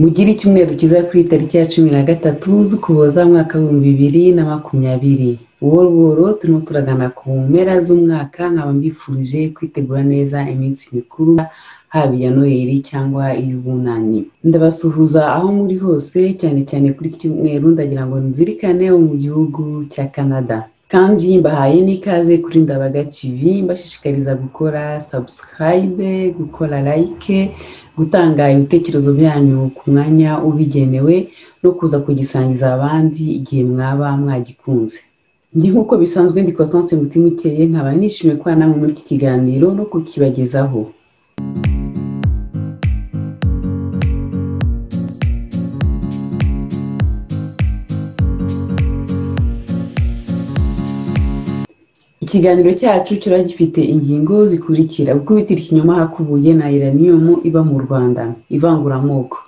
Mugire icyumweru kiza kuri tariki ya 13 z'Ukuboza mwaka wa 2020. Buhoro buhoro turimo turagana ku mpera z'umwaka, nkaba mbifurije kwitegura neza iminsi mikuru haba iya Noheli cyangwa iy'Ubunani. Ndabasuhuza aho muri hose, cyane cyane kuri cyumweru ndagira ngo nzirikane mu gihugu cya Canada. Kandi mbahaye n'ikaze kuri Ndabaga TV, mbashishikariza gukora subscribe, gukora like, gutanga ibitekerezo byanyu ku mwanya ubigenewe no kuza kugisangiza abandi igihe mwaba mwagikunze. Njye nk'uko bisanzwe ndi Constance Mutimukeye, nkaba nishimiye kuba namwe muri iki kiganiro no kukibagezaho. Ikiganiro cyacu kiraba gifite ingingo zikurikira: gukubitira ikinyoma hakubuye na uranium iba mu Rwanda, ivanguramoko,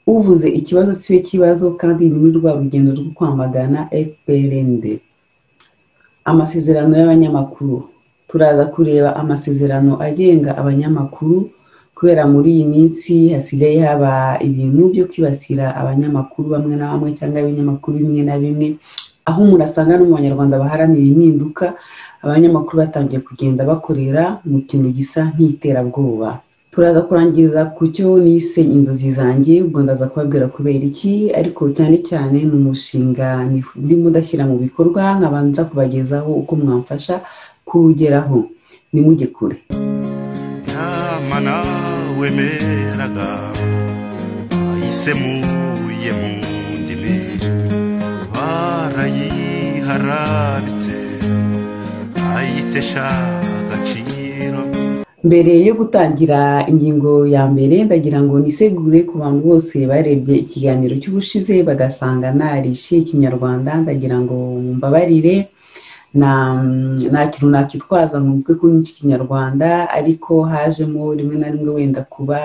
uvuze ikibazo siwe kibazo kandi ni muri rwa rugendo rwo kwamagana FPRND, amasezerano y'abanyamakuru. Turaza kureba amasezerano agenga abanyamakuru, kubera muri iyi minsi hasigaye haba ibintu byo kwibasira abanyamakuru bamwe na bamwe cyangwa ibinyamakuru bimwe na bimwe, aho murasanga no mu Banyarwanda baharanira impinduka abanyamakuru batangiye kugenda bakorera mu kintu gisa nk'iterabwoba. Turaza kurangiriza ku cyo nise inzozi zanjye, ubwo ndaza kubabwira kubera iki, ariko cyane cyane ni umushinga ndimo ndashyira mu bikorwa, nkabanza kubagezaho uko mwamfasha kuwugeraho. Nimujye kure. Yamana wemeraga ayisemuye mu ndimi barayiharabitse ayitesha agaciro. Mbere yo gutangira ingingo ya mbere, ndagira ngo nisegure ku bantu bose barebye ikiganiro cy'ubushize bagasanga narishe ikinyarwanda. Ndagira ngo mumbabarire, nta kintu nakitwaza mvuge ko ni ikinyarwanda, ariko hajemo rimwe na rimwe wenda kuba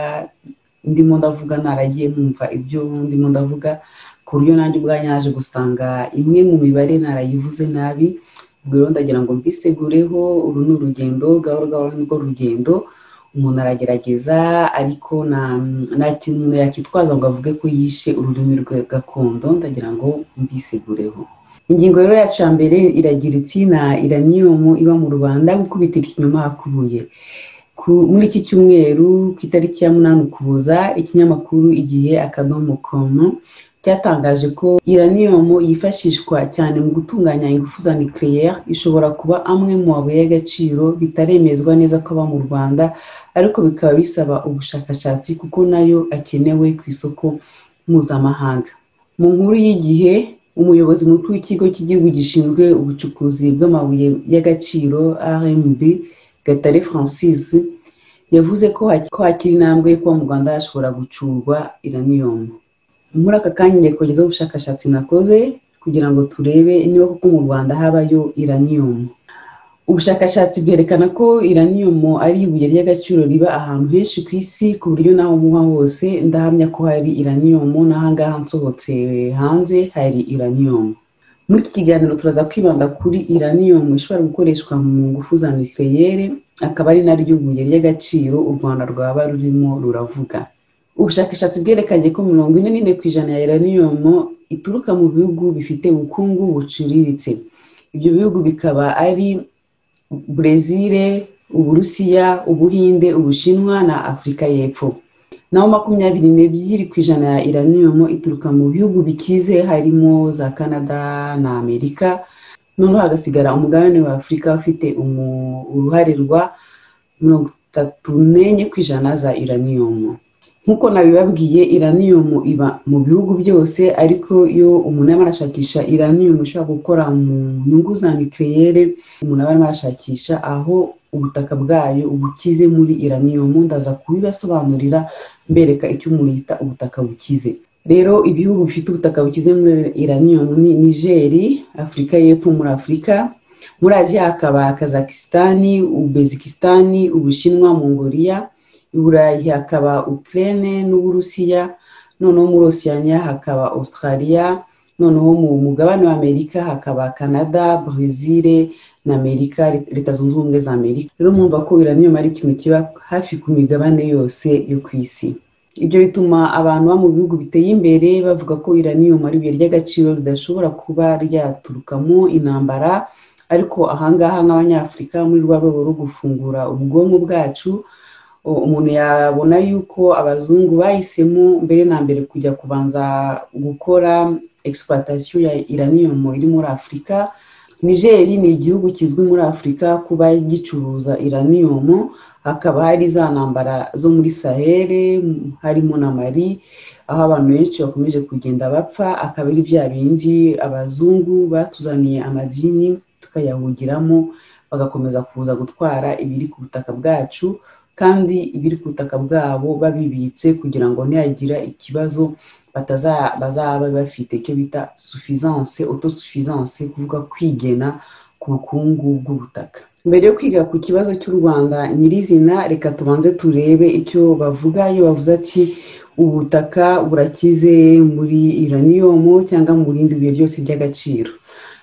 ndimo ndavuga naragiye ntumva ibyo ndimo ndavuga, ku buryo nanjye ubwanjye naje gusanga imwe mu mibare narayivuze nabi. Ubwo rero ndagira ngo mbisegureho, uru ni urugendo, gahoro gahoro nirwo rugendo, umuntu aragerageza, ariko nta kintu yakitwaza ngo avuge ko yishe ururimi rwe gakondo. Ndagira ngo mbisegureho. Ingingo rero yacu ya mbere iragira iti: na uranium iba mu Rwanda, gukubitira ikinyoma hakubuye. Muri iki cyumweru ku itariki ya 8 Ukuboza, ikinyamakuru Igihe.com cyatangaje ko uranium yifashishwa cyane mu gutunganya ingufu za nucléaire, ishobora kuba amwe mu mabuye y'agaciro bitaremezwa neza ko aba mu Rwanda, ariko bikaba bisaba ubushakashatsi kuko nayo akenewe ku isoko mpuzamahanga. Mu nkuru y'Igihe, umuyobozi mukuru w'ikigo cy'igihugu gishinzwe ubucukuzi bw'amabuye y'agaciro RMB, Gatare Francis, yavuze ko hakiri intambwe yo kuba mu Rwanda hashobora gucurwa uranium. Muri aka kanya ngiye kugezaho ubushakashatsi nakoze kugira ngo turebe niba koko mu Rwanda habayo uranium. Ubushakashatsi bwerekana ko uranium ari ibuye ry'agaciro riba ahantu henshi ku isi, ku buryo naho muha hose ndahamya ko hari uranium, n'ahangaha nsohotse hanze hari uranium. Muri iki kiganiro turaza kwibanda kuri uranium ishobora gukoreshwa mu ngufu za nucléaire, akaba ari naryo buye ry'agaciro u Rwanda rwaba rurimo ruravuga. Ubushakashatsi bwerekanye ko 44% ya uranium ituruka mu bihugu bifite ubukungu buciriritse. Ibyo bihugu bikaba ari Brazil, Uburusiya, Ubuhinde, Ubushinwa na Afurika y'Epfo. Naho 22% ya uranium ituruka mu bihugu bikize, harimo za Canada na Amerika. Noneho hagasigara umugabane wa Afurika ufite uruhare rwa 34% za uranium. Nkuko nabibabwiye, uranium iba mu bihugu byose, ariko iyo umuntu arimo arashakisha uranium ushobora gukora mu nyungu za nucléaire, umuntu arimo arashakisha aho ubutaka bwayo bukize muri uranium. Ndaza kubibasobanurira mbereka icyo umuntu yita ubutaka bukize. Rero ibihugu bifite ubutaka bukize muri uranium ni Niger, Afurika y'Epfo muri Afurika. Muri Aziya hakaba Kazakhstan, Uzbekistan, Ubushinwa, Mongolia. I Burayi hakaba Ukraine n'Uburusiya. Noneho muri Oceania hakaba Australia. Noneho mu mugabane wa Amerika hakaba Canada, Brazil na Amerika, Leta Zunze Ubumwe za Amerika. Rero mwumva ko uranium ari ikintu kiba hafi ku migabane yose yo ku isi. ibyo bituma abantu bo mu bihugu biteye imbere bavuga ko uranium ari ibuye ry'agaciro ridashobora kuba ryaturukamo intambara, ariko ahangaha nk'abanyafurika muri rwa rwego rwo gufungura ubwonko bwacu, umuntu yabona yuko abazungu bahisemo mbere na mbere kujya kubanza gukora exploitation ya uranium iri muri Afurika. Niger ni igihugu kizwi muri Afurika kuba gicuruza uranium, hakaba hari za ntambara zo muri Sahel harimo na Mali, aho abantu benshi bakomeje kugenda bapfa, akaba ari bya bindi abazungu batuzaniye amadini tukayahugiramo, bagakomeza kuza gutwara ibiri ku butaka bwacu, kandi ibiri ku butaka bwabo babibitse kugira ngo nihagira ikibazo bazaba bafite icyo bita suffisance, autosuffisance, kuvuga kwigena ku bukungu bw'ubutaka. Mbere yo kwiga ku kibazo cy'u Rwanda nyirizina, reka tubanze turebe icyo bavuga iyo bavuze ati ubutaka burakize muri uranium cyangwa mu bindi bihe byose by'agaciro.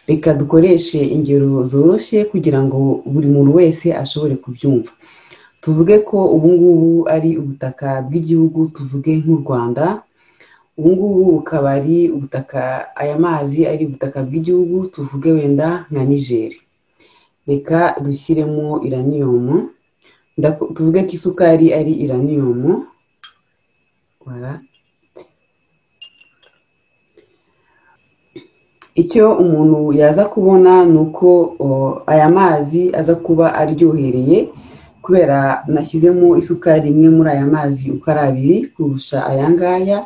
Reka dukoreshe ingero zoroshye kugira ngo buri muntu wese ashobore kubyumva. Tuvuge ko ubu ngubu ari ubutaka bw'igihugu, tuvuge nk'u Rwanda. Ubu ngubu bukaba ari ubutaka, aya mazi ari ubutaka bw'igihugu, tuvuge wenda nka Niger. Reka dushyiremo uranium, tuvuge ko isukari ari uranium. Voilà. Icyo umuntu yaza kubona ni uko aya mazi aza kuba aryohereye, kubera nashyizemo isukari imwe muri aya mazi uko ari abiri kurusha aya ngaya.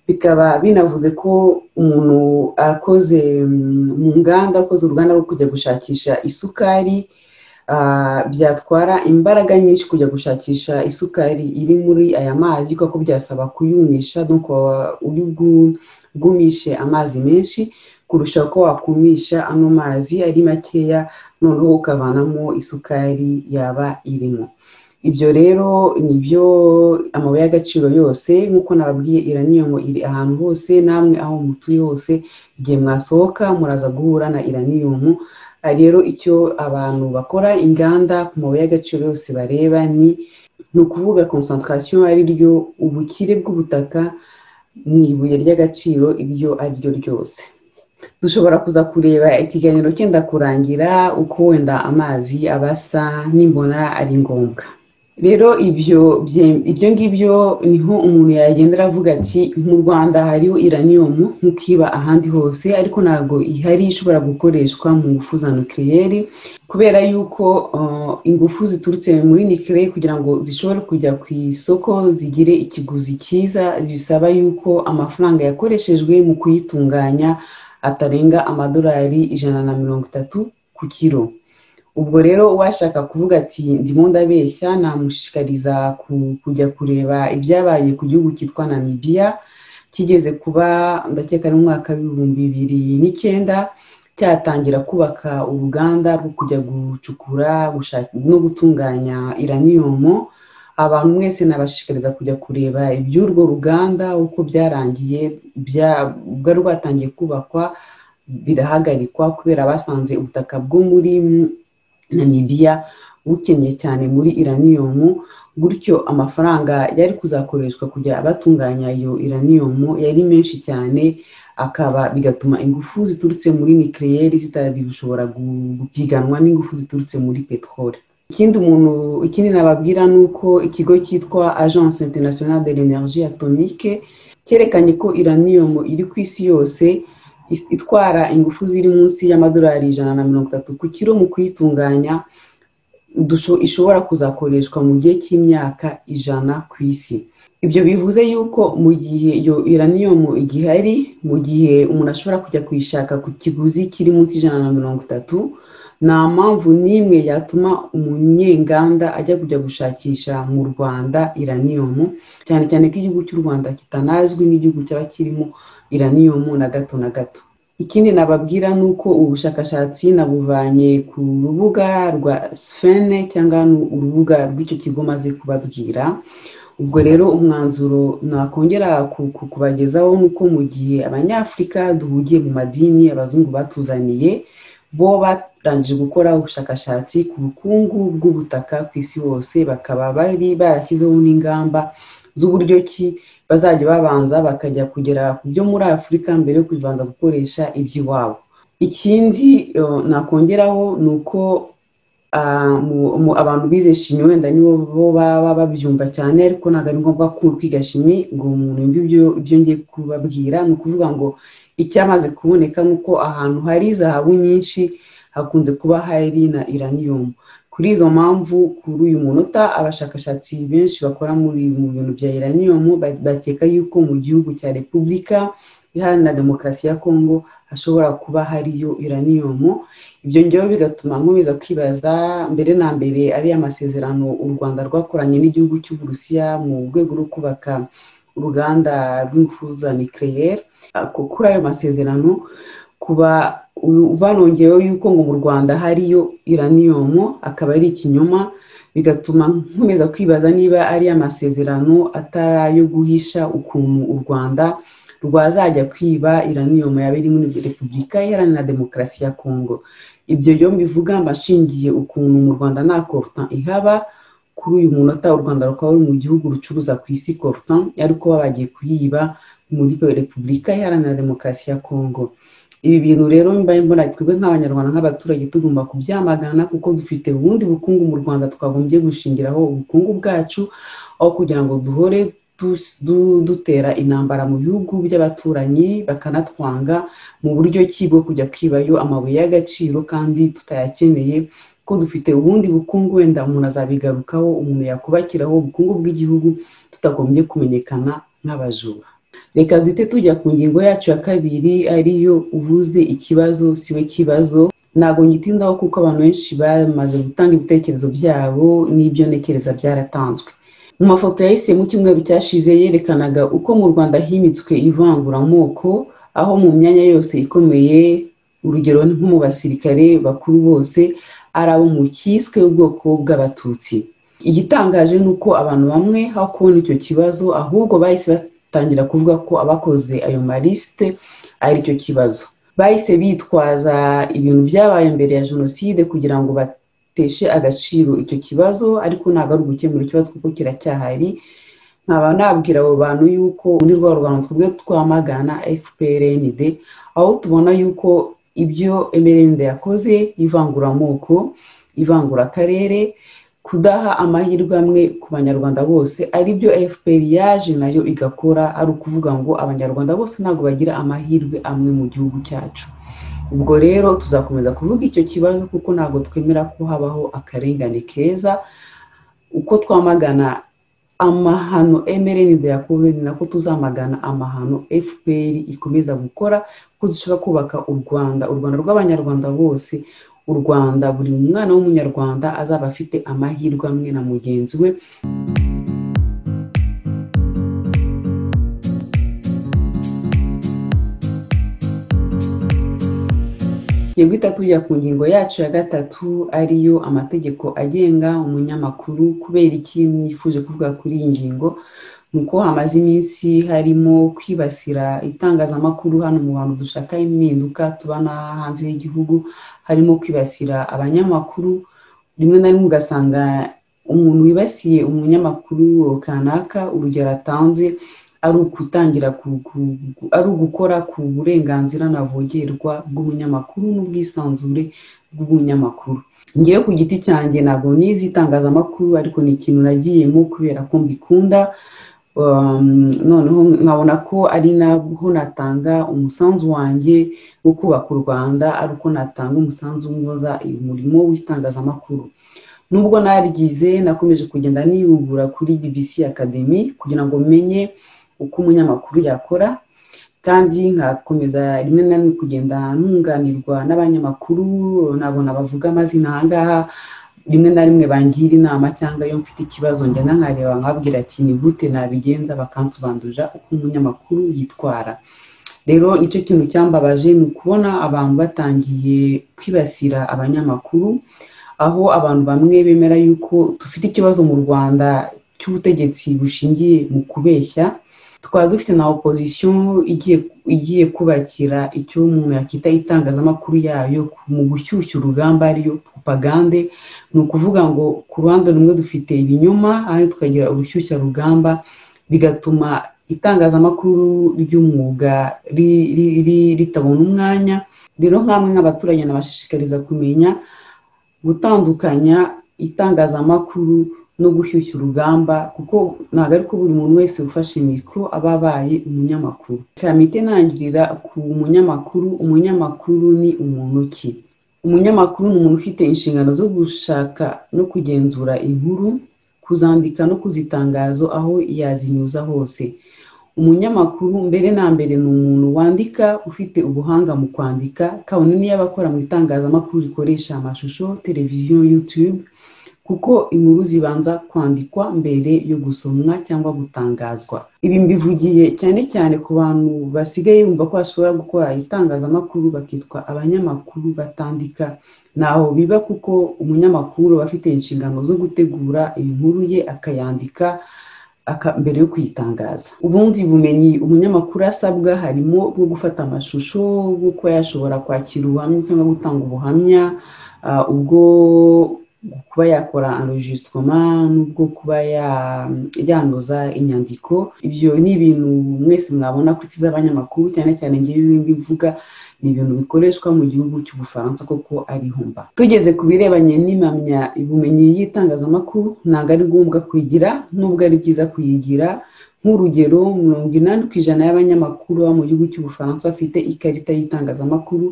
Bikaba binavuze ko umuntu akoze mu nganda, akoze uruganda rwo kujya gushakisha isukari, byatwara imbaraga nyinshi kujya gushakisha isukari iri muri aya mazi, kuko byasaba kuyumisha, donc uri bwumishe amazi menshi kurusha ko wakumisha ano mazi ari makeya, noneho ukavanamo isukari yaba irimo. Ibyo rero nibyo amabuye y'agaciro yose, nk'uko nababwiye uranium iri ahantu hose, namwe aho mutuye hose igihe mwasohoka muraza guhura na uranium. Rero icyo abantu bakora inganda ku mabuye y'agaciro yose bareba ni ukuvuga concentration ari ryo ubukire bw'ubutaka mu ibuye ry'agaciro iryo ari ryo ryose. Dushobora kuza kureba ikiganiro cyenda kurangira uko wenda amazi abasa nimbona ari ngombwa. Rero ibyo ngibyo niho umuntu yagendera avuga ati mu Rwanda hariho uranium nk'ukiba ahandi hose, ariko ntabwo ihari ishobora gukoreshwa mu ngufu za nucléaire, kubera yuko ingufu ziturutse muri nucléaire kugira ngo zishobore kujya ku isoko zigire ikiguzi cyiza, bisaba yuko amafaranga yakoreshejwe mu kuyitunganya atarenga amadolari 130 ku kilo. Ubwo rero washaka kuvuga ati ndimo ndabeshya, namushishikariza kujya kureba ibyabaye ku gihugu cyitwa Namibia, kigeze kuba ndakeka ari mu mwaka w'2009 cyatangira kubaka uruganda rwo kujya gucukura no gutunganya uranium. Abantu mwese nabashishikariza kujya kureba iby'urwo ruganda uko byarangiye, bwari rwatangiye kubakwa birahagarikwa kubera basanze ubutaka bwo muri Namibia bukeneye cyane muri uranium, gutyo amafaranga yari kuzakoreshwa kujya batunganya iyo uranium yari menshi cyane, bigatuma ingufu ziturutse muri nucléaire zitari gushobora gupiganwa n'ingufu ziturutse muri petrole. Ikindi nababwira ni uko ikigo cyitwa Agence Internationale de l'Énergie Atomique cyerekanye ko uranium iri ku isi yose itwara ingufu ziri munsi y'amadolari 130 ku kilo mu kuyitunganya, ishobora kuzakoreshwa mu gihe cy'imyaka 100 ku isi. Ibyo bivuze yuko mu gihe iyo uranium igihari, mu gihe umuntu ashobora kujya kuyishaka ku kiguzi kiri munsi 130, nta mpamvu n'imwe yatuma umunyenganda ajya kujya gushakisha mu Rwanda uranium, cyane cyane ko igihugu cy'u Rwanda kitanazwi nk'igihugu cyaba kirimo uranium na gato na gato. Ikindi nababwira ni uko ubushakashatsi nabuvanye ku rubuga rwa SFEN cyangwa urubuga rw'icyo kigo maze kubabwira. Ubwo rero umwanzuro nakongera kubagezaho ni uko mu gihe abanyafurika duhugiye mu madini abazungu batuzaniye, bo barangije gukora ubushakashatsi ku bukungu bw'ubutaka ku isi hose, bakaba bari barashyizeho n'ingamba z'uburyo ki bazajya babanza bakajya kugera ku byo muri Afurika mbere yo kubanza gukoresha iby'iwabo. Ikindi nakongeraho ni uko abantu bize shimi wenda nibo baba babyumva cyane, ariko ntabwo ari ngombwa kwiga shimi ngo umuntu yumve ibyo ngiye kubabwira. Ni ukuvuga ngo icyamaze kuboneka ni uko ahantu hari zahabu nyinshi hakunze kuba hari na uranium. Kuri izo mpamvu kuri uyu munota abashakashatsi benshi bakora mu bintu bya uranium bakeka yuko mu gihugu cya Repubulika Iharanira Demokarasi ya Kongo hashobora kuba hariyo uranium. Ibyo ngibyo bigatuma nkomeza kwibaza mbere na mbere ari amasezerano u Rwanda rwakoranye n'igihugu cy'Uburusiya mu rwego rwo kubaka uruganda rw'ingufu za nucléaire. Kuri ayo masezerano kuba banongeyeho yuko ngo mu Rwanda hariyo uranium akaba ari ikinyoma, bigatuma nkomeza kwibaza niba ari amasezerano atari ayo guhisha ukuntu u Rwanda rwazajya kwiba uranium yaba iri muri Repubulika Iharanira Demokarasi ya Kongo. Ibyo byo mbivuga mbashingiye ukuntu mu Rwanda nta coltan ihaba. Kuri uyu munota u Rwanda rukaba ruri mu gihugu rucuruza ku isi coltan, ariko bagiye kuyiba muri Repubulika Iharanira Demokarasi ya Kongo. Ibi bintu rero mbaye mbona twebwe nk'abanyarwanda nk'abaturage tugomba kubyamagana, kuko dufite ubundi bukungu mu Rwanda twagombye gushingiraho ubukungu bwacu, aho kugira ngo duhore dutera intambara mu bihugu by'abaturanyi bakanatwanga mu buryo ki bwo kujya kwibayo amabuye y'agaciro kandi tutayakeneye, ko dufite ubundi bukungu wenda umuntu azabigarukaho, umuntu yakubakiraho ubukungu bw'igihugu tutagombye kumenyekana nk'abajura. Reka duhite tujya ku ngingo yacu ya kabiri, ariyo uvuze ikibazo siwe kibazo. Ntabwo ngitindaho kuko abantu benshi bamaze gutanga ibitekerezo byabo n'ibyo ntekereza byaratanzwe. Mu mafoto yahise mu cyumweru cyashize yerekanaga uko mu Rwanda himitswe ivanguramoko, aho mu myanya yose ikomeye, urugero nko mu basirikare bakuru bose ari abo mu cyiswe ubwoko bw'Abatutsi. Igitangaje ni uko abantu bamwe aho kubona icyo kibazo ahubwo bahise batangira kuvuga ko abakoze ayo malisite ari cyo kibazo. Bahise bitwaza ibintu byabaye mbere ya Jenoside kugira ngo bateshe agaciro icyo kibazo, ariko ntabwo ari ugukemura ikibazo kuko kiracyahari. Nkaba nabwira abo bantu yuko muri rwa Rwanda twebwe twamagana FPRND, aho tubona yuko ibyo MRND yakoze, ivanguramoko, ivangura akarere, kudaha amahirwe amwe ku banyarwanda bose, ari byo FPR yaje nayo igakora, ari ukuvuga ngo abanyarwanda bose ntabwo bagira amahirwe amwe mu gihugu cyacu. Ubwo rero tuzakomeza kuvuga icyo kibazo kuko ntabwo twemera ko habaho akarengane keza. Uko twamagana amahano MRND yakoze, ni nako tuzamagana amahano FPR ikomeza gukora, kuko dushaka kubaka u Rwanda rw'abanyarwanda bose, u Rwanda buri mwana w'umunyarwanda azaba afite amahirwe amwe na mugenzi we. Guhita tujya ku ngingo yacu ya gatatu, ariyo amategeko agenga umunyamakuru. Kubera iki nifuje kuvuga kuri iyi ngingo, nuko hamaze iminsi harimo kwibasira itangazamakuru hano mu bantu dushaka impinduka tubana hanze y'igihugu, harimo kwibasira abanyamakuru. Rimwe na rimwe ugasanga umuntu wibasiye umunyamakuru kanaka, urugero atanze ari ukutangira ari ugukora ku burenganzira ntavogerwa bw'umunyamakuru n'ubwisanzure bw'umunyamakuru. Ngewe ku giti cyanjye ntabwo nizi itangazamakuru, ariko ni ikintu nagiyemo kubera ko mbikunda. Noneho nkabona ko ari naho natanga umusanzu wanjye wo kubaka u Rwanda, ari uko natanga umusanzu w'unoza umurimo w'itangazamakuru. Nubwo naryize, nakomeje kugenda niyubura kuri BBC Academy kugira ngo menye uko umunyamakuru yakora, kandi nkakomeza rimwe na rimwe kugenda ntunganirwa n'abanyamakuru. Nabona bavuga amazina ahangaha, rimwe na rimwe bangira inama, cyangwa iyo mfite ikibazo ngenda nkareba nkabwira ati ni gute nabigenza, bakansobanurira uko umunyamakuru yitwara. Rero nicyo kintu cyambabaje, ni ukubona abantu batangiye kwibasira abanyamakuru, aho abantu bamwe bemera yuko dufite ikibazo mu Rwanda cy'ubutegetsi bushingiye mu kubeshya. Twaba dufite na opposition igiye kubakira icyo umuntu yakita itangazamakuru yayo mu gushyushya urugamba, ariyo propagande. Ni ukuvuga ngo ku ruhande rumwe dufite ibinyoma, aho tukagira urushyushya rugamba bigatuma itangazamakuru ry'umwuga ritabona umwanya. Rero nk'amwe nk'abaturage nabashishikariza kumenya gutandukanya itangazamakuru no gushyushya urugamba, kuko ntabwo ariko buri muntu wese ufashe mikoro aba abaye umunyamakuru. Kamite ntangirira ku munyamakuru. Umunyamakuru ni umuntu ki? Umunyamakuru ni umuntu ufite inshingano zo gushaka no kugenzura inkuru, kuzandika no kuzitangaza aho yazinyuza hose. Umunyamakuru mbere na mbere ni umuntu wandika ufite ubuhanga mu kwandika, kabone niyo abakora mu itangazamakuru rikoresha amashusho, televiziyo, YouTube, kuko inkuru zibanza kwandikwa mbere yo gusomwa cyangwa gutangazwa. Ibi mbivugiye cyane cyane ku bantu basigaye bumva ko bashobora gukora itangazamakuru bakitwa abanyamakuru batandika. Naho biba, kuko umunyamakuru aba afite inshingano zo gutegura inkuru ye akayandika mbere yo kuyitangaza. Ubundi bumenyi umunyamakuru asabwa harimo bwo gufata amashusho, bwo kuba yashobora kwakira ubuhamya cyangwa gutanga ubuhamya, ubwo kuba yakora enregistrement, n'ubwo kuba yanoza inyandiko. Ibyo ni ibintu mwese mwabona ko z'abanyamakuru, cyane cyane ngiye bivuga ni ibintu bikoreshwa mu gihugu cy'Ubufaransa koko ari humba. Tugeze ku birebanye n'imamya ubumenyi y'itangazamakuru, ntabwo ari ngombwa kuyigira, nubwo ari byiza kuyigira. Nk'urugero, 80% y'abanyamakuru mu gihugu cy'Ubufaransa bafite ikarita y'itangazamakuru,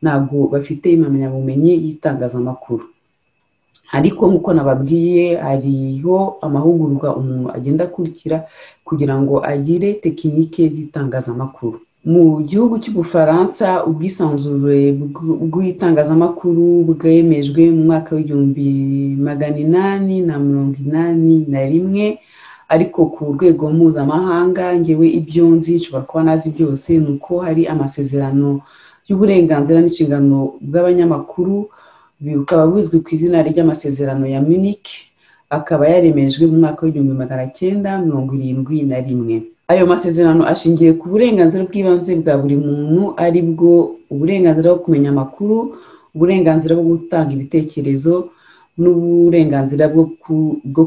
ntabwo bafite impamyabumenyi y'itangazamakuru. Ariko nk'uko nababwiye, hariho amahugurwa umuntu agenda akurikira kugira ngo agire tekinike z'itangazamakuru. Mu gihugu cy'Ubufaransa ubwisanzure bw'itangazamakuru bwemejwe mu mwaka w'1881, ariko ku rwego mpuzamahanga ngewe ibyo nzi nshobora kuba nazi byose ni uko hari amasezerano y'uburenganzira n'inshingano bw'abanyamakuru, bikaba bizwi ku izina ry'amasezerano ya Munich, akaba yaremejwe mu mwaka w'1971. Ayo masezerano ashingiye ku burenganzira bw'ibanze bwa buri muntu, ari bwo uburenganzira bwo kumenya amakuru, uburenganzira bwo gutanga ibitekerezo, n'uburenganzira bwo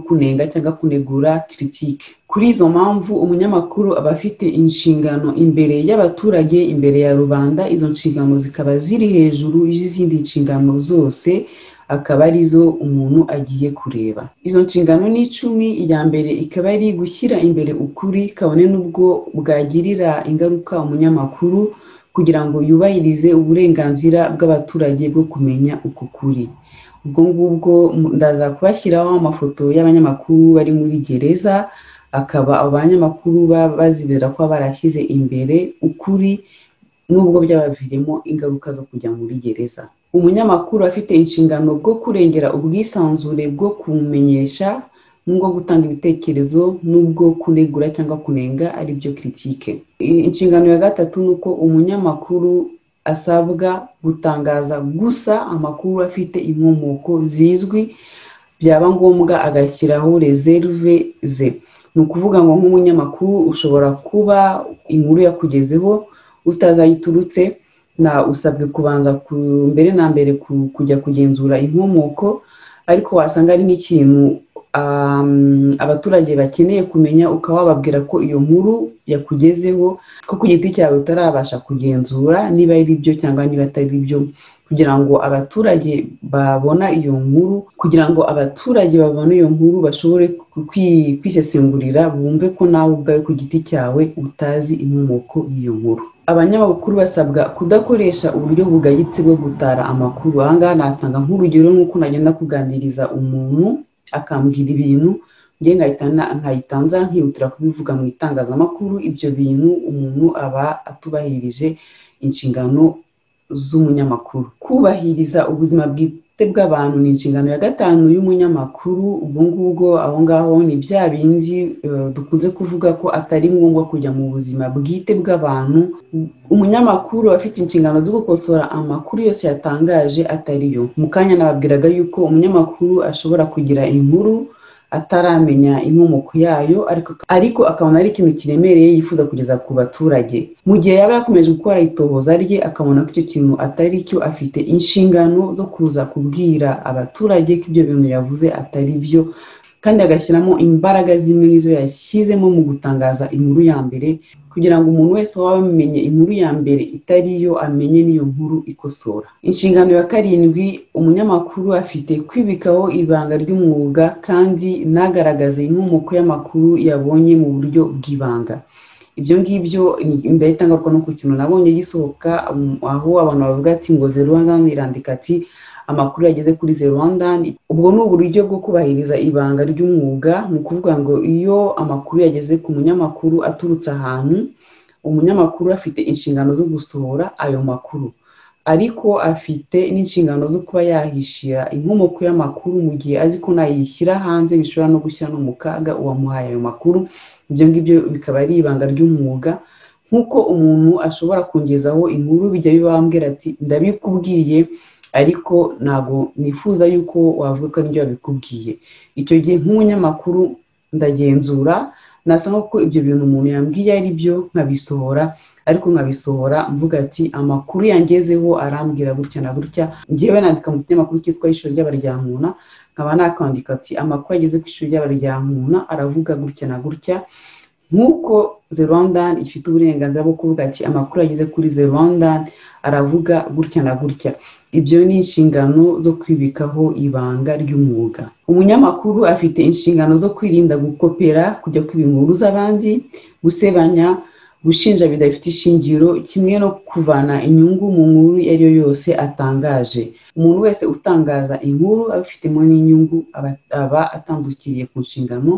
kunenga cyangwa kunegura critique. Kuri izo mpamvu umunyamakuru aba afite inshingano imbere y'abaturage, imbere ya rubanda. Izo nshingano zikaba ziri hejuru y'izindi nshingano zose, akaba arizo umuntu agiye kureba. Izo nshingano ni 10. Iya mbere ikaba ari gushyira imbere ukuri, kabone n'ubwo bwagirira ingaruka umunyamakuru, kugira ngo yubahirize uburenganzira bw'abaturage bwo kumenya uko kuri. Ubwo ngubwo ndaza kubashyiraho amafoto y'abanyamakuru bari muri gereza, akaba abanyamakuru bazibera ko barashyize imbere ukuri, nubwo byabaviremo ingaruka zo kujya muri gereza. Umunyamakuru afite inshingano bwo kurengera ubwisanzure bwo kumenyesha, n'ubwo gutanga ibitekerezo, n'ubwo kunegura cyangwa kunenga, ari byo critique. Inshingano ya gatatu nuko umunyamakuru asabwa gutangaza gusa amakuru afite inkomoko zizwi, byaba ngombwa agashyiraho reserve ze. Ni ukuvuga ngo nk'umunyamakuru ushobora kuba inkuru yakugezeho utazayiturutse, na usabwe kubanza mbere na mbere kujya kugenzura inkomoko, ariko wasanga ari nk'ikintu abaturage bakeneye kumenya, ukaba wababwira ko iyo nkuru yakugezeho, ko ku giti cyawe utarabasha kugenzura niba ari byo cyangwa niba atari byo, kugira ngo abaturage babona iyo nkuru, bashobore kwisesengurira, bumve ko nawe ubwawe ku giti cyawe utazi inkomoko y'iyo nkuru. Abanyamakuru basabwa kudakoresha uburyo bugayitse bwo gutara amakuru. Aha ngaha natanga nk'urugero, nk'uko nagenda kuganiriza umuntu akambwira ibintu, njye nkayitanza nkihutira kubivuga mu itangazamakuru. Ibyo bintu umuntu aba atubahirije inshingano z'umunyamakuru. Kubahiriza ubuzima bwite bw'abantu ni inshingano ya 5 y'umunyamakuru. Ubwo ngubwo aho ngaho ni bya bindi dukunze kuvuga ko atari ngombwa kujya mu buzima bwite bw'abantu. Umunyamakuru afite inshingano zo gukosora amakuru yose yatangaje atariyo. Mu kanya nababwiraga yuko umunyamakuru ashobora kugira inkuru ataramenya inkomoko yayo, ariko akabona ari ikintu kiremereye yifuza kugeza ku baturage. Mu gihe yaba yakomeje gukora itohoza rye akabona ko icyo kintu atari cyo, afite inshingano zo kuza kubwira abaturage ko ibyo bintu yavuze atari byo, kandi agashyiramo imbaraga zimwe nk'izo yashyizemo mu gutangaza inkuru ya mbere kugira ngo umuntu wese waba amenye inkuru ya mbere itari yo amenye n'iyo nkuru ikosora. Inshingano ya 7, umunyamakuru afite kwibikaho ibanga ry'umwuga kandi nagaragaze inkomoko y'amakuru yabonye mu buryo bw'ibanga. Ibyo ngibyo ndahita ngaruka no ku kintu nabonye gisohoka aho abantu bavuga ati ngo The Rwandan irandika ati amakuru yageze kuri The Rwandan. Ubwo ni uburyo bwo kubahiriza ibanga ry'umwuga, mu kuvuga ngo iyo amakuru yageze ku munyamakuru aturutse ahantu, umunyamakuru afite inshingano zo gusohora ayo makuru, ariko afite n'inshingano zo kuba yahishira inkomoko y'amakuru mu gihe azi ko nayishyira hanze bishobora no gushyira no mu kaga uwamuhaye ayo makuru. Ibyo ngibyo bikaba ari ibanga ry'umwuga, nk'uko umuntu ashobora kungezaho inkuru bijya bibambwira ati ndabikubwiye ariko ntabwo nifuza yuko wavuga ko nibyo wabikubwiye. Icyo gihe nk'umunyamakuru ndagenzura nasanga ko ibyo bintu umuntu yambwiye ari byo nkabisohora, ariko nkabisohora mvuga ati amakuru yangezeho arambwira gutya na gutya. Ngewe nandika mu kinyamakuru cyitwa Ishuri ry'Abaryankuna, nkaba nakandika ati amakuru ageze ku Ishuri ry'Abaryankuna aravuga gutya na gutya, nk'uko The Rwandan ifite uburenganzira bwo kuvuga ati amakuru ageze kuri The Rwandan aravuga gutya na gutya. Ibyo ni inshingano zo kwibikaho ibanga ry'umwuga. Umunyamakuru afite inshingano zo kwirinda gukopera, kujya kwiba inkuru z'abandi, gusebanya, gushinja bidafite ishingiro, kimwe no kuvana inyungu mu nkuru iyo ari yo yose atangaje. Umuntu wese utangaza inkuru abifitemo n'inyungu aba atandukiriye ku nshingano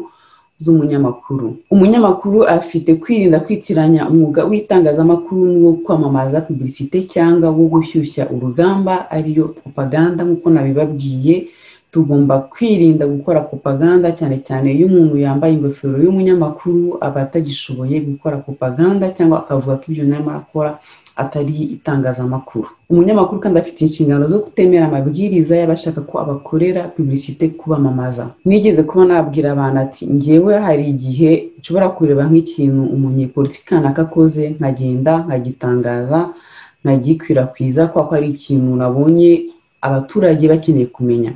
z'umunyamakuru. Umunyamakuru afite kwirinda kwitiranya umwuga w'itangazamakuru n'uwo kwamamaza publicité cyangwa wo gushyushya urugamba, ariyo propaganda. nk'uko nabibabwiye, tugomba kwirinda gukora propaganda, cyane cyane iyo umuntu yambaye ingofero y'umunyamakuru aba atagishoboye gukora propaganda cyangwa akavuga ko ibyo narimo arakora atari itangazamakuru. Umunyamakuru kandi afite inshingano zo kutemera amabwiriza y'abashaka ko abakorera publicité kubamamaza. Nigeze kuba nabwira abantu ati ngewe hari igihe nshobora kureba nk'ikintu umunyepolitiki kanaka akoze nkagenda nkagitangaza nkagikwirakwiza kuko ari ikintu nabonye abaturage bakeneye kumenya,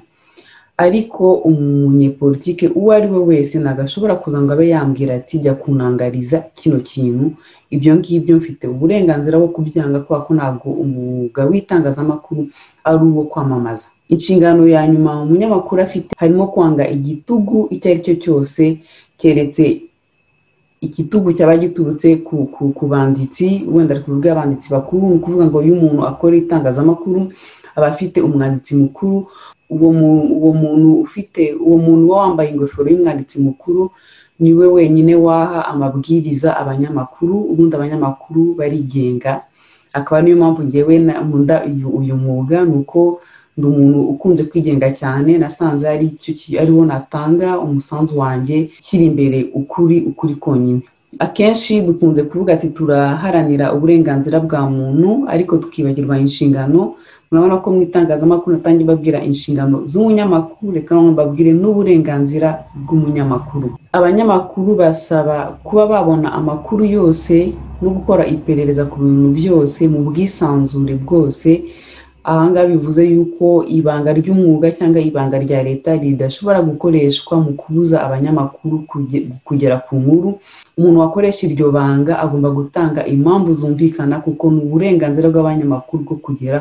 ariko umunyepolitike uwo ari we wese nagashobora kuza ngo abe yambwira ati jya kunangariza kino kintu. Ibyo ngibyo mfite uburenganzira bwo kubyanga kuko ntabwo umwuga w'itangazamakuru ari uwo kwamamaza. Inshingano ya nyuma umunyamakuru afite harimo kwanga igitugu icyo ari cyo cyose, keretse igitugu cyaba giturutse ku banditsi, wenda ari kuvuga abanditsi bakuru, ni ukuvuga ngo iyo umuntu akora itangazamakuru aba afite umwanditsi mukuru. Uwo muntu wambaye ingofero y'umwanditsi mukuru niwe wenyine waha amabwiriza abanyamakuru, ubundi abanyamakuru barigenga. Akaba niyo mpamvu ngewe nkunda uyu mwuga, nuko ndi umuntu ukunze kwigenga cyane. Nasanze ariwo natanga umusanzu wanjye kiri imbere ukuri konyine. Akenshi dukunze kuvuga ati turaharanira uburenganzira bwa muntu, ariko tukibagirwa inshingano. Murabona ko mu itangazamakuru natangiye babwira inshingano z'umunyamakuru, reka none babwire n'uburenganzira bw'umunyamakuru. Abanyamakuru basaba kuba babona amakuru yose no gukora iperereza ku bintu byose mu bwisanzure bwose. Ahangaha bivuze yuko ibanga ry'umwuga cyangwa ibanga rya leta ridashobora gukoreshwa mu kubuza abanyamakuru kugera ku nkuru. Umuntu wakoresha iryo banga agomba gutanga impamvu zumvikana, kuko ni uburenganzira bw'abanyamakuru bwo kugera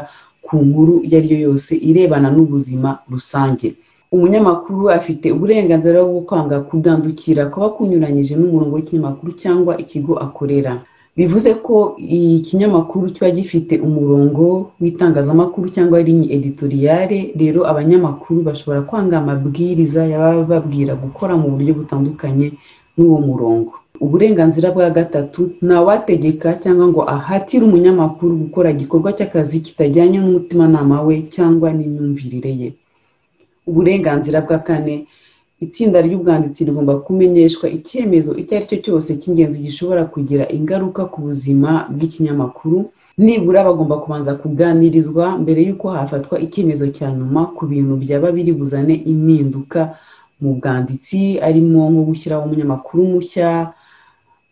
ku nkuru iyo ari yo yose irebana n'ubuzima rusange. Umunyamakuru afite uburenganzira bwo kwanga kugandukira kuba kunyuranyije n'umurongo w'ikinyamakuru cyangwa ikigo akorera. Bivuze ko ikinyamakuru kiba gifite umurongo w'itangazamakuru cyangwa ligne editoriale, rero abanyamakuru bashobora kwanga amabwiriza yababwira gukora mu buryo butandukanye n'uwo murongo. Uburenganzira bwa 3, ntawategeka cyangwa ngo ahatire umunyamakuru gukora igikorwa cy'akazi kitajyanye n'umutimanama we cyangwa n'imyumvirire ye. Uburenganzira bwa 4, itsinda ry'ubwanditsi rigomba kumenyeshwa icyemezo icyo ari cyo cyose cy'ingenzi gishobora kugira ingaruka ku buzima bw'ikinyamakuru. Nibura bagomba kubanza kuganirizwa mbere y'uko hafatwa icyemezo cya nyuma ku bintu byaba biri buzane impinduka mu bwanditsi, arimo nko gushyiraho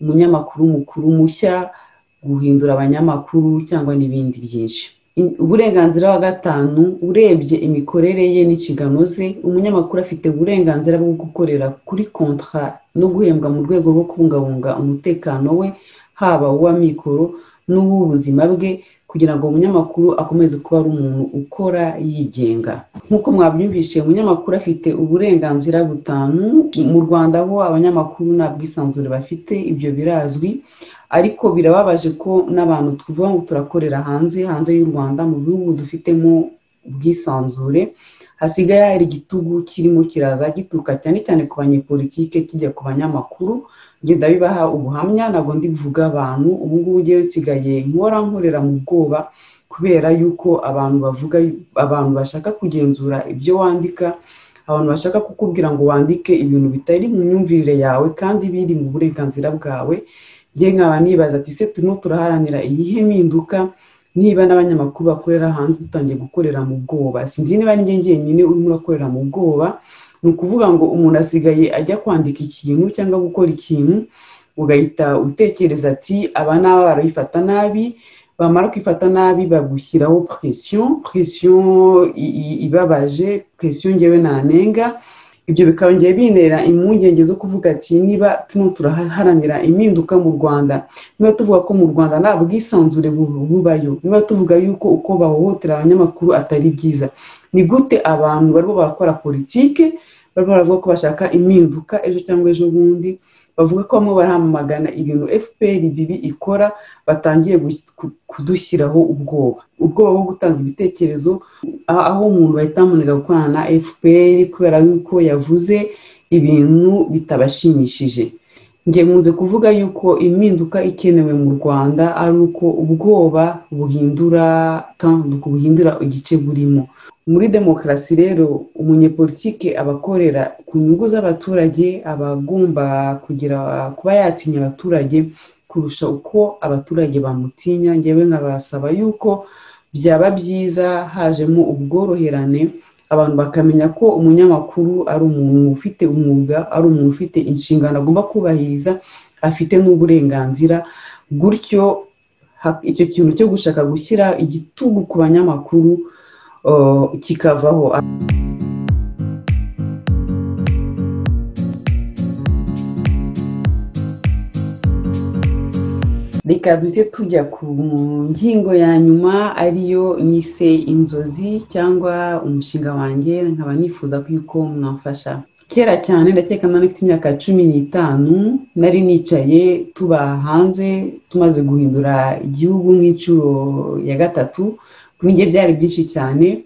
umunyamakuru mukuru mushya, guhindura abanyamakuru cyangwa n'ibindi byinshi. uburenganzira wa gatanu, urebye imikorere ye n'inshingano ze, umunyamakuru afite uburenganzira bwo gukorera kuri kontra no guhembwa mu rwego rwo kubungabunga umutekano we, haba uw'amikoro n'uw'ubuzima bwe, kugira ngo umunyamakuru akomeze kuba ari umuntu ukora yigenga. Nk'uko mwabyumvise, umunyamakuru afite uburenganzira butanu. Mu Rwanda ho abanyamakuru nta bwisanzure bafite, ibyo birazwi, ariko birababaje ko n'abantu tuvuga ngo turakorera hanze y'u Rwanda, mu bihugu dufitemo ubwisanzure, hasigaye hari igitugu kirimo kiraza gituruka cyane cyane ku banyepolitike kijya ku banyamakuru. Ngenda bibaha ubuhamya, ntabwo ndivuga abantu. Ubu ngubu ngewe nsigaye nkorera mu bwoba, kubera yuko abantu bashaka kugenzura ibyo wandika, abantu bashaka kukubwira ngo wandike ibintu bitari mu myumvire yawe kandi biri mu burenganzira bwawe. Ngewe nkaba nibaza ati se turimo turaharanira iyihe mpinduka niba n'abanyamakuru bakorera hanze dutangiye gukorera mu bwoba? Sinzi niba ni njyenyine urimo urakorera mu bwoba. Ni ukuvuga ngo umuntu asigaye ajya kwandika ikintu cyangwa gukora ikintu, ugahita utekereza ati aba n'aba barabifata nabi, bamara kwifata nabi bagushyiraho presiyo ibabaje, presiyo ngewe nanenga. Ibyo bikaba ngiye binera impungenge zo kuvuga ati niba turimo turaharanira impinduka mu Rwanda, niba tuvuga ko mu Rwanda nta bwisanzure bubayo, niba tuvuga yuko uko bahohotera abanyamakuru atari byiza, ni gute abantu barimo barakora politike, barimo baravuga ko bashaka impinduka ejo cyangwa ejo bundi, bavuga ko bamwe barahamagana ibintu FPR bibi ikora, batangiye kudushyiraho ubwoba bwo gutanga ibitekerezo, aho umuntu bahita bamunega gukorana na FPR kubera yuko yavuze ibintu bitabashimishije. Ngiye nkunze kuvuga yuko impinduka ikenewe mu Rwanda ari uko ubwoba buhindura igice burimo. Muri demokarasi rero, umunyepolitike abakorera ku nyungu z'abaturage, abagomba kuba yatinya abaturage kurusha uko abaturage bamutinya. Ngewe nkabasaba yuko byaba byiza hajemo ubworoherane, abantu bakamenya ko umunyamakuru ari umuntu ufite umwuga, ari umuntu ufite inshingano agomba kubahiriza, afite n'uburenganzira. Gutyo icyo kintu cyo gushaka gushyira igitugu ku banyamakuru kikavaho. Reka duhite tujya ku ngingo ya nyuma, ariyo nise inzozi cyangwa umushinga wanjye. Nkaba nifuza yuko mwamfasha. Kera cyane, ndakeka nari mfite imyaka 15, nari nicaye tuba hanze tumaze guhindura igihugu nk'inshuro ya gatatu. Kuri njye byari byinshi cyane,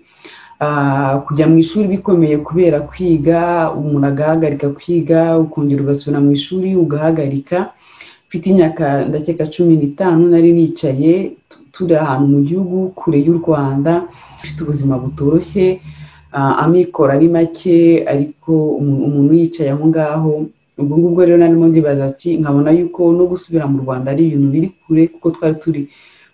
kujya mu ishuri bikomeye kubera kwiga, umuntu agahagarika kwiga ukongera ugasubira mu ishuri ugahagarika. Mfite imyaka ndakeka 15, nari nicaye turi ahantu mu gihugu kure y'u Rwanda, mfite ubuzima butoroshye, amikoro ari make, ariko umuntu yicaye aho ngaho. Ubwo ngubwo rero narimo ndibaza ati nkabona yuko no gusubira mu Rwanda ari ibintu biri kure, kuko twari turi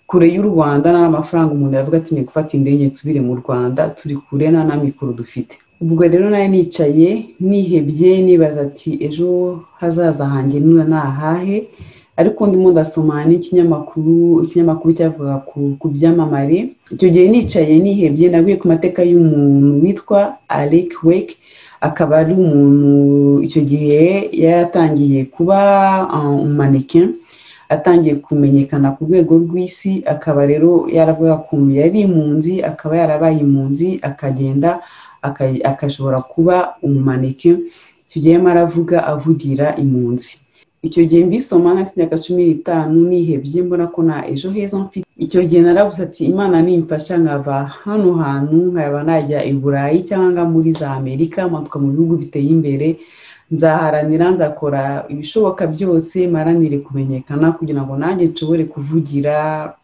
kure y'u Rwanda, n'amafaranga umuntu yavuga ati gufata indege nsubire mu Rwanda, turi kure nta n'amikoro dufite. Ubwo rero nari nicaye nihebye nibaza ati ejo hazaza hanjye nahahe, ariko ndimo ndasoma n'ikinyamakuru cyavuga ku byamamare. Icyo gihe nicaye nihebye, naguye ku mateka y'umuntu witwa Alec Wek. Akaba ari umuntu icyo gihe yatangiye kuba mannequin, atangiye kumenyekana ku rwego rw'isi. Akaba rero yaravuga ukuntu yari impunzi, akaba yarabaye impunzi, akagenda akashobora kuba umumannequin. Icyo gihe aravuga avugira impunzi. Icyo gihe mbisoma na imyaka 15 nihebye, mbona ko na ejo heza mfite. Icyo gihe naravuze ati Imana nimfasha nkava hano hantu nkaba najya i Burayi cyangwa muri za Amerika, matuka mu bihugu biteye imbere, nzaharanira, nzakora ibishoboka byose maranire kumenyekana kugira ngo nanjye nshobore kuvugira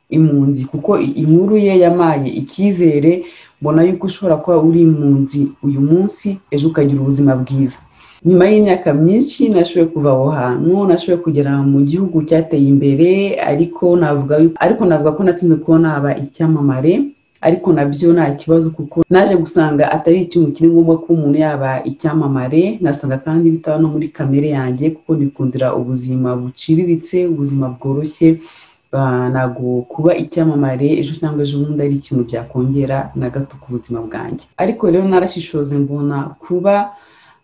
impunzi, kuko inkuru ye yamaye icyizere. Mbona yuko ushobora kuba uri impunzi uyu munsi, ejo ukagira ubuzima bwiza. Nyuma y'imyaka myinshi nashoboye kuva aho hantu, nashoboye kugera mu gihugu cyateye imbere, ariko navuga ko natsinze kubona haba icyamamare. Ariko nabyo nta kibazo, kuko naje gusanga atari ikintu kiri ngombwa ko umuntu yaba icyamamare. Nasanga kandi bitaba no muri kamere yanjye, kuko nikundira ubuzima buciriritse, ubuzima bworoshye, ntabwo kuba icyamamare ejo cyangwa ejo bundi ari ikintu byakongera na gato ku buzima bwanjye. Ariko rero narashishoze mbona kuba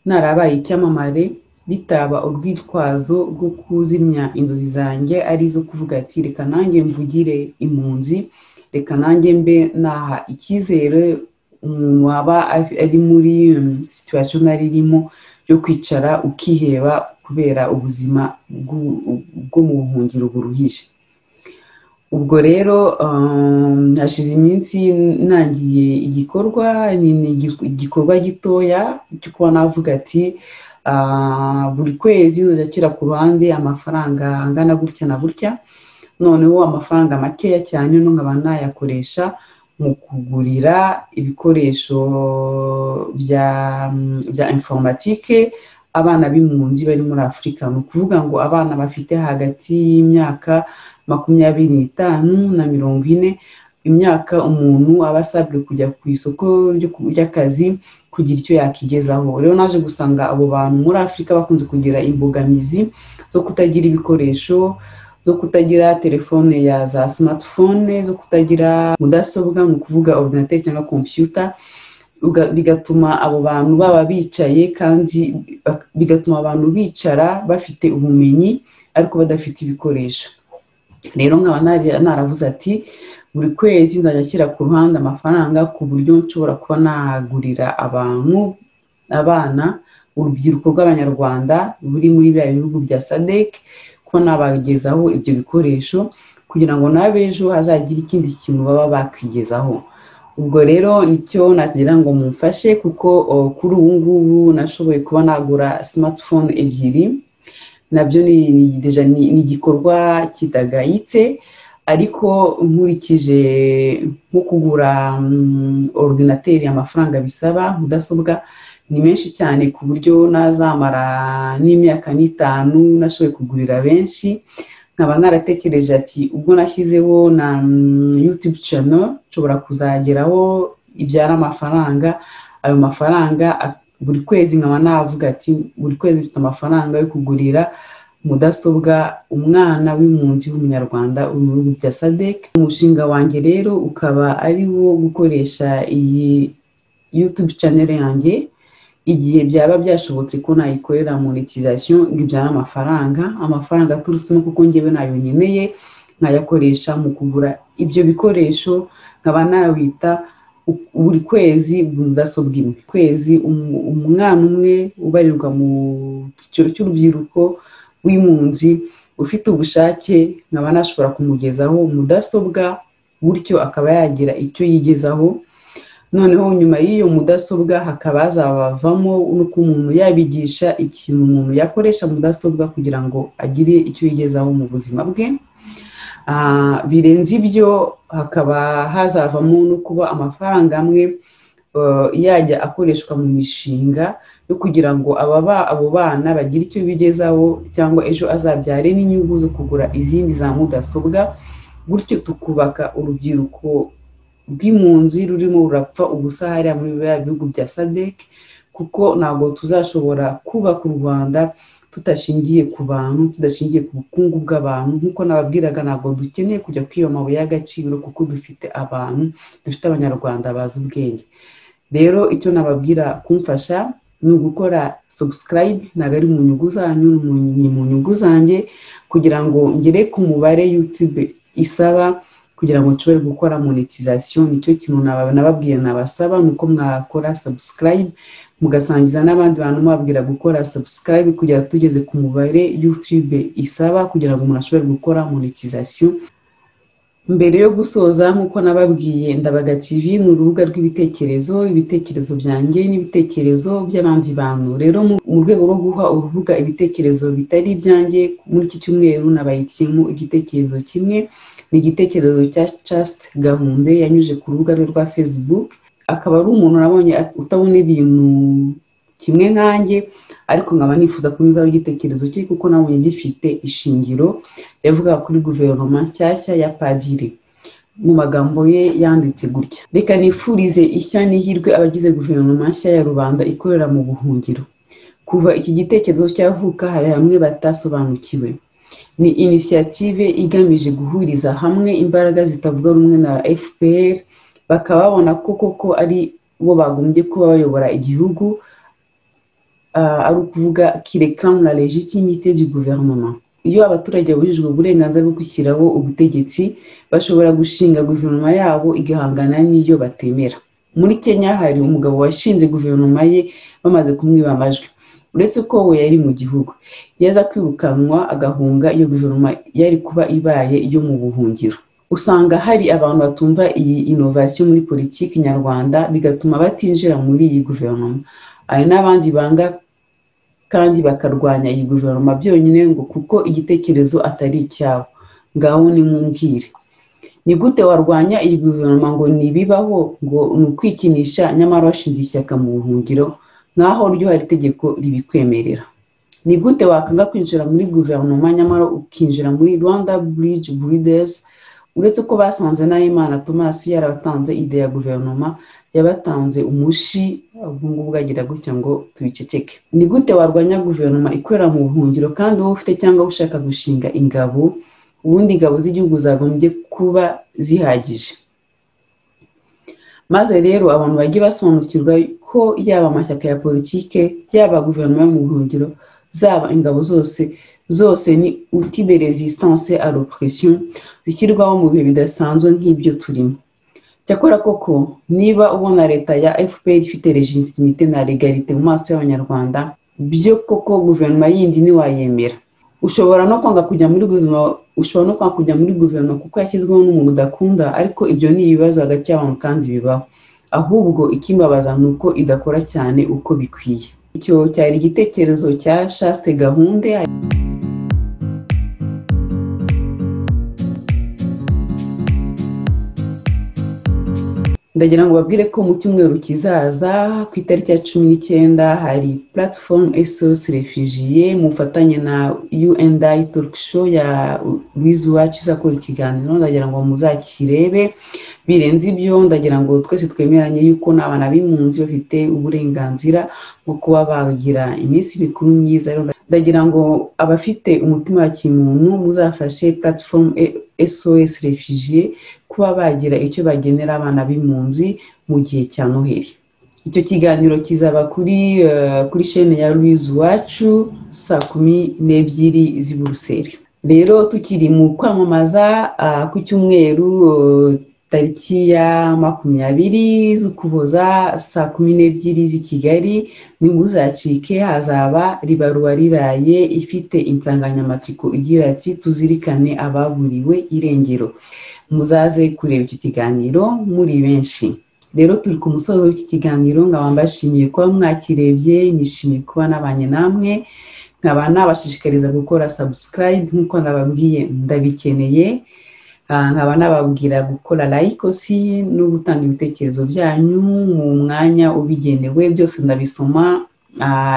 narabaye icyamamare bitaba urwitwazo rwo kuzimya inzozi zanjye, ari zo kuvuga ati reka nanjye mvugire impunzi, reka nanjye mbe naha icyizere umuntu waba ari muri situation nari irimo yo kwicara ukiheba kubera ubuzima bwo mu buhungiro buruhije. Ubwo rero hashize iminsi nangiye igikorwa gitoya cyo kuba navuga ati buri kwezi nzashyira ku ruhande amafaranga angana gutya na gutya, noneho amafaranga makeya cyane nkaba nayakoresha mu kugurira ibikoresho bya informatique abana b'impunzi bari muri Afurika. Ni ukuvuga ngo abana bafite hagati y'imyaka 25 na 40, imyaka umuntu aba asabwe kujya ku isoko ry'akazi kugira icyo yakigezaho. Rero naje gusanga abo bantu muri Afurika bakunze kugira imbogamizi zo kutagira ibikoresho, zo kutagira telefone ya za smartphone, zo kutagira mudasobwa, mu kuvuga ordinateur cyangwa computer, bigatuma abo bantu baba bicaye, kandi bigatuma abantu bicara bafite ubumenyi ariko badafite ibikoresho. Rero nkaba naravuze ati buri kwezi nzajya shyira ku ruhande amafaranga ku buryo nshobora kuba nagurira abana urubyiruko rw'abanyarwanda ruri muri bya bihugu bya SADC, kuba nabagezaho ibyo bikoresho kugira ngo n'abejo hazagira ikindi kintu baba bakwigezaho. Ubwo rero nicyo nagira ngo mumfashe, kuko kuri ubu ngubu nashoboye kuba nagura smartphone ebyiri. Nabyo ni igikorwa kitagayitse, ariko nkurikije nko kugura ordinateur amafaranga bisaba, mudasobwa ni menshi cyane ku buryo nazamara n'imyaka 5 nashoboye kugurira benshi. Nkaba naratekereje ati ubwo nashyizeho na YouTube channel nshobora kuzageraho ibyara amafaranga. Ayo mafaranga buri kwezi nkaba navuga ati buri kwezi mfite amafaranga yo kugurira mudasobwa umwana w'impunzi w'umunyarwanda mu bihugu bya SADC. Umushinga wanjye rero ukaba ari wo gukoresha iyi YouTube channel yanjye igihe byaba byashobotse ko nayikorera monetisation ngo ibyara amafaranga aturutsemo, kuko njyewe nayo nkeneye nkayakoresha mu kugura ibyo bikoresho. Nkaba nawita buri kwezi mudasobwa imwe, kwezi umwana umwe ubarirwa mu cyiciro cy'urubyiruko w'impunzi ufite ubushake nkaba nashobora kumugezaho mudasobwa, gutyo akaba yagira icyo yigezaho. Noneho nyuma y'iyo mudasobwa hakaba hazabavamo nuko umuntu yabigisha ikintu umuntu yakoresha mudasobwa kugira ngo agire icyo yigezaho mu buzima bwe. Birenze ibyo hakaba hazavamo no kuba amafaranga amwe yajya akoreshwa mu mishinga yo kugira ngo abo bana bagire icyo bigezaho, cyangwa ejo azabyare n'inyungu zo kugura izindi za mudasobwa. Gutyo tukubaka urubyiruko rw'impunzi rurimo rurapfa ubusa hariya muri bihugu bya SADC, kuko ntabwo tuzashobora kubaka u Rwanda tudashingiye ku bantu, tudashingiye ku bukungu bw'abantu. Nk'uko nababwiraga, ntabwo dukeneye kujya kwiba amabuye y'agaciro kuko dufite abantu, dufite abanyarwanda bazi ubwenge. Rero icyo nababwira kumfasha ni ugukora subscribe, ntabwo ari mu nyungu zanyu, ni mu nyungu zanjye, kugira ngo ngere ku mubare YouTube isaba kugira ngo nshobore gukora monetisation. Nicyo kintu nababwiye nabasaba, nuko mwakora subscribe mugasangiza n'abandi bantu, mubabwira gukora subscribe kugira tugeze ku mubare YouTube isaba kugira ngo umuntu ashobore gukora monetisation. Mbere yo gusoza, nk'uko nababwiye, Ndabaga TV ni urubuga ibitekerezo byanjye n'ibitekerezo by'abandi bantu. Rero mu rwego rwo guha urubuga ibitekerezo bitari ibyanjye, muri iki cyumweru nabayitiyemo igitekerezo kimwe. Ni igitekerezo cya Just Gahunde yanyuje ku rubuga rwe rwa Facebook. Akaba ari umuntu nabonye utabona ibintu kimwe nkanjye, ariko nkaba nifuza kunyuzaho igitekerezo cye kuko nabonye gifite ishingiro. Yavuga kuri guverinoma nshyashya ya Padiri. Mu magambo ye yanditse gutya: reka nifurize ishya n'ihirwe abagize guverinoma nshya ya rubanda ikorera mu buhungiro. Kuva iki gitekerezo cyavuka hari hamwe batasobanukiwe. ni initiative igamije guhuriza hamwe imbaraga zitavuga rumwe na FPR bakaba babona ko koko ari bo bagombye kuba bayobora igihugu, ari ukuvuga qui réclame la légitimité du gouvernement. Iyo abaturage babujijwe uburenganzira bwo gushyiraho ubutegetsi bashobora gushinga guverinoma yabo igahangana n'iyo batemera. Muri Kenya hari umugabo washinze guverinoma ye bamaze kumwiba amajwi, uretse ko we yari mu gihugu yaza kwirukanwa agahunga, iyo guverinoma yari kuba ibaye iyo mu buhungiro. Usanga hari abantu batumva iyi innovation muri politiki nyarwanda bigatuma batinjira muri iyi guverinoma. Hari n'abandi banga kandi bakarwanya iyi guverinoma byonyine ngo kuko igitekerezo atari icyabo. Ngaho nimumbwire, ni gute warwanya iyi guverinoma ngo nibibaho ngo nukwikinisha nyamara washinze ishyaka mu buhungiro naho ryo hari itegeko ribikwemerera? Ni gute wakanga kwinjira muri guverinoma nyamara ukinjira muri Rwanda Bridge Builders? Uretse ko basanze Nahimana Thomas yarabatanze ide ya guverinoma, yabatanze umushi ubungu bwagira gutya ngo tubiceceke. Ni gute warwanya guverinoma ikorera mu buhungiro kandi wowe ufite cyangwa ushaka gushinga ingabo, ubundi ingabo z'igihugu zagombye kuba zihagije? Maze rero abantu bagiye basobanukirwa ko yaba amashyaka ya politike, yaba guverinoma mu buhungiro, zaba ingabo zose ni outil de résistance à l'oppression zishyirwaho mu bihe bidasanzwe nk'ibyo turimo. Cyakora koko niba ubona leta ya FPR ifite légitimité na légalité mu maso y'abanyarwanda, byo koko guverinoma yindi ntiwayemera. Ushobora no kwanga kujya muri guverinoma kuko yashyizweho n'umuntu udakunda, ariko ibyo ni ibibazo hagati y'abantu kandi bibaho. Ahubwo ikimbabaza ni uko idakora cyane uko bikwiye. Icyo cyari igitekerezo cya Chaste Gahunde. Ndagira ngo babwire ko mu cyumweru kizaza ku itariki ya 19 hari platform SOS Refugié mufatanye na UNDI Talk Show ya Louise Uwacu izakora ikiganiro. Ndagira ngo muzakirebe. Birenze ibyo, ndagira ngo twese twemeranye yuko n'abana b'impunzi bafite uburenganzira bwo kuba bagira iminsi mikuru myiza. Ndagira ngo abafite umutima wa kimuntu muzafashe platform SOS Refugié kuba bagira icyo bagenera abana b'impunzi mu gihe cya Noheli. Icyo kiganiro kizaba kuri chaîne ya Louise Uwacu saa 12 z'i Buruseli. Rero tukiri mu kwamamaza ku cyumweru tariki ya 20 z'Ukuboza saa 12 z'i Kigali, nimuzacike. Hazaba ribaruwa riraye ifite insanganyamatsiko igira ati tuzirikane ababuriwe irengero. Muzaze kureba icyo kiganiro muri benshi. Rero turi ku musozo w'iki kiganiro, nkaba mbashimiye kuba mwakirebye, nishimiye kuba nabanye namwe, nkaba nabashishikariza gukora subscribe nk'uko nababwiye ndabikeneye, nkaba nababwira gukora like aussi no gutanga ibitekerezo byanyu mu mwanya ubigenewe. Byose ndabisoma,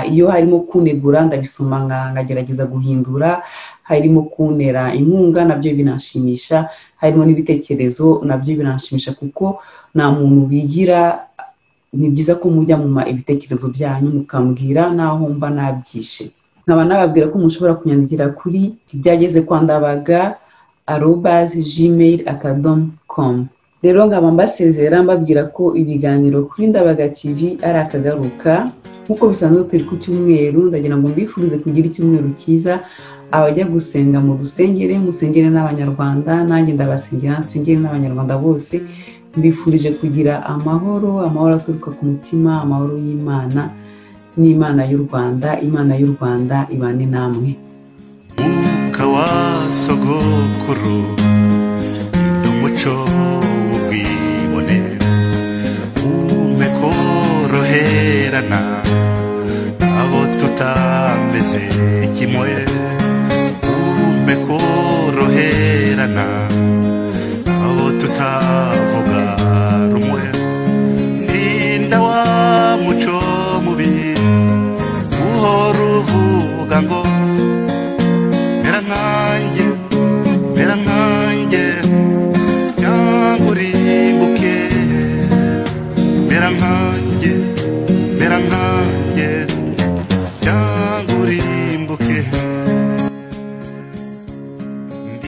iyo harimo kunegura ndabisoma ngagerageza guhindura, harimo kuntera inkunga nabyo binanshimisha, harimo n'ibitekerezo nabyo binanshimisha kuko nta muntu bigira. Ni byiza ko mujya mu ibitekerezo byanyu mukambwira naho mba nabyishe. Nkaba nababwira ko mushobora kunyandikira kuri byageze@gmail.com. Rero nkaba mbasezera mbabwira ko ibiganiro kuri Ndabaga TV ari akagaruka nkuko bisanzwe turi ku cyumweru. Ndagira ngo mbifurize kugira icyumweru cyiza. Abajya gusenga mu dusengere, musengere n'abanyarwanda, nanjye ndabasengera nsengere n'abanyarwanda bose. Mbifurije kugira amahoro aturuka ku mutima, amahoro y'Imana n'Imana y'u Rwanda. Imana y'u Rwanda ibane namwe. Mwuka wa sogokuru n'umuco w'ubwibone ume koroherana abo tutameze kimwe.